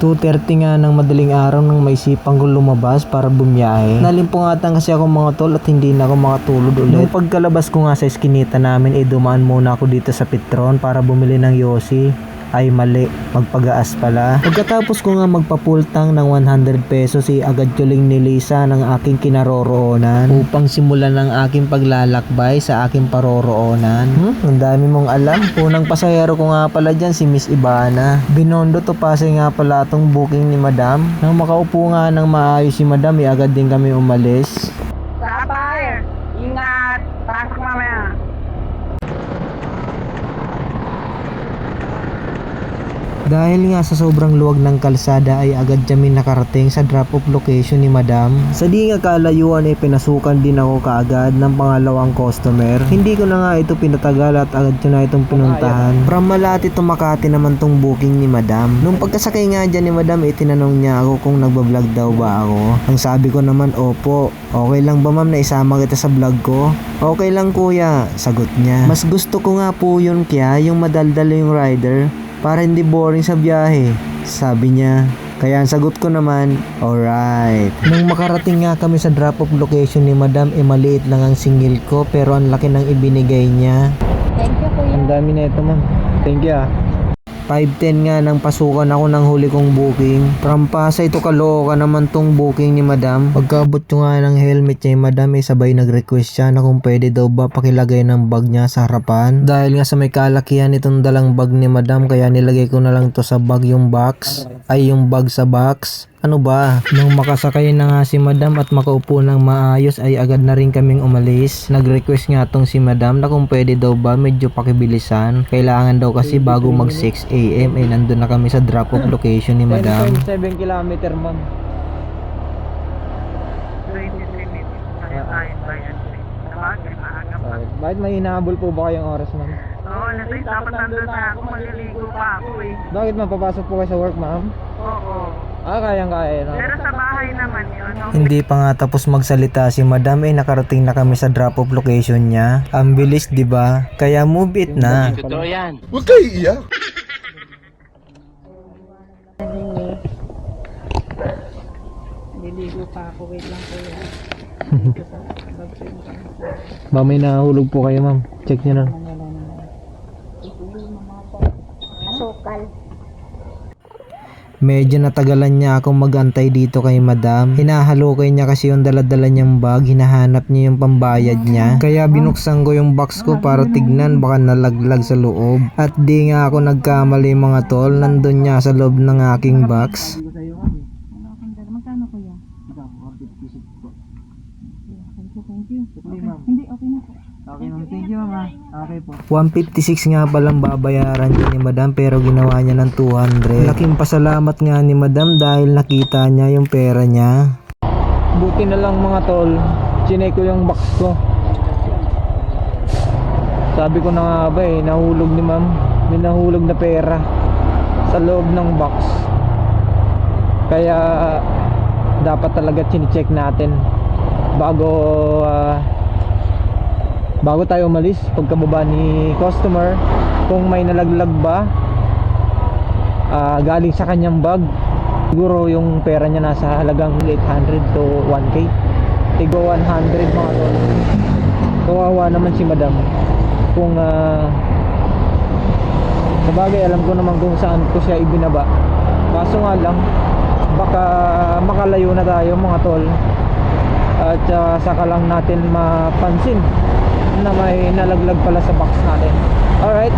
2:30 nga ng madaling araw nang may sipang kong lumabas para bumiyahe. Nalimpungatan kasi ako mga tol at hindi na ako makatulog ulit. Nung pagkalabas ko nga sa eskinita namin, dumaan muna ako dito sa Petron para bumili ng yosi. Ay mali, magpagaas pala. Pagkatapos ko nga magpapultang ng 100 pesos, agad tuling nilisa ng aking kinaroroonan upang simulan ng aking paglalakbay sa aking paroroonan. Ang dami mong alam. Unang pasahero ko nga pala dyan si Miss Ibana. Binondo to pase nga pala itong booking ni Madam. Nang makaupo nga ng maayos si Madam, agad din kami umalis. Sapphire, ingat! Pasok mamaya. Dahil nga sa sobrang luwag ng kalsada ay agad kami nakarating sa drop-off location ni Madam. Sa di nga kalayuan ay pinasukan din ako kaagad ng pangalawang customer. Hindi ko na nga ito pinatagal at agad ko na itong pinuntahan. From Malati to Makati naman tong booking ni Madam. Nung pagkasakay nga dyan ni Madam, tinanong niya ako kung nagbablog daw ba ako. Ang sabi ko naman, opo. Okay lang ba ma'am na isama kita sa vlog ko? Okay lang kuya, sagot niya. Mas gusto ko nga po yun kaya yung madaldal yung rider para hindi boring sa biyahe, sabi niya. Kaya ang sagot ko naman, alright. Nung makarating nga kami sa drop-off location ni Madam, maliit lang ang singil ko pero ang laki ng ibinigay niya. Thank you, kuya. Ang dami na ito ma'am. Thank you 5:10 nga nang pasukan ako ng huli kong booking. From Pasay to Caloocan naman tong booking ni Madam. Pagkaabot ko nga ng helmet niya, Madam sabay nag-request siya na kung pwede daw ba pakilagay ng bag niya sa harapan. Dahil nga sa may kalakihan itong dalang bag ni Madam, kaya nilagay ko na lang to sa bag yung box. Ay yung bag sa box. Ano ba? Nung makasakay na nga si Madam at makaupo ng maayos ay agad na rin kaming umalis. Nag-request nga tong si Madam na kung pwede daw ba medyo pakibilisan. Kailangan daw kasi bago mag 6 AM ay nandun na kami sa drop-off location ni Madam. 10.7 kilometer ma'am. 23 minutes. Kaya tayo bayan. Sabagay, maaga pa. Bakit may hinahabol po ba kayong oras ma'am? Oo, lasing dapat nandun na ako. Maliligo pa ako eh. Bakit mapapasok po kayo sa work ma'am? Oo. Kayang-kaya no? Pero sa bahay naman yun. No? Hindi pa nga tapos magsalita si Madam nakarating na kami sa drop-off location niya. Ang bilis 'di ba? Kaya move it na. Totoo yan. Huwag kayo iiyak. Naliligo pa ako. Wait lang kuya. Ba may nahulog po kayo ma'am? Check niyo na. Asukal. Medyo natagalan niya akong magantay dito kay Madam. Hinahalukay niya kasi yung daladala niyang bag. Hinahanap niya yung pambayad niya. Kaya binuksan ko yung box ko para tignan baka nalaglag sa loob. At di nga ako nagkamali mga tol. Nandun niya sa loob ng aking box. Magkano kuya? Thank you. Hindi, okay na po. Okay ma'am, thank you ma'am. Okay po. 156 nga palang babayaran niya ni Madam pero ginawa niya ng 200. Laking pasalamat nga ni Madam dahil nakita niya yung pera niya. Buti na lang mga tol, chinek ko yung box ko. Sabi ko na nga ba nahulog ni ma'am. May nahulog na pera sa loob ng box. Kaya dapat talaga chinecheck natin bago tayo umalis pagkababa ni customer kung may nalaglag ba galing sa kanyang bag. Siguro yung pera niya nasa halagang 800 to 1k. Tigo 100 mga tol. Kawawa naman si Madam kung sabagay alam ko naman kung saan ko siya ibinaba. Kaso nga lang baka makalayo na tayo mga tol at saka lang natin mapansin na may nalaglag pala sa box natin. Alright,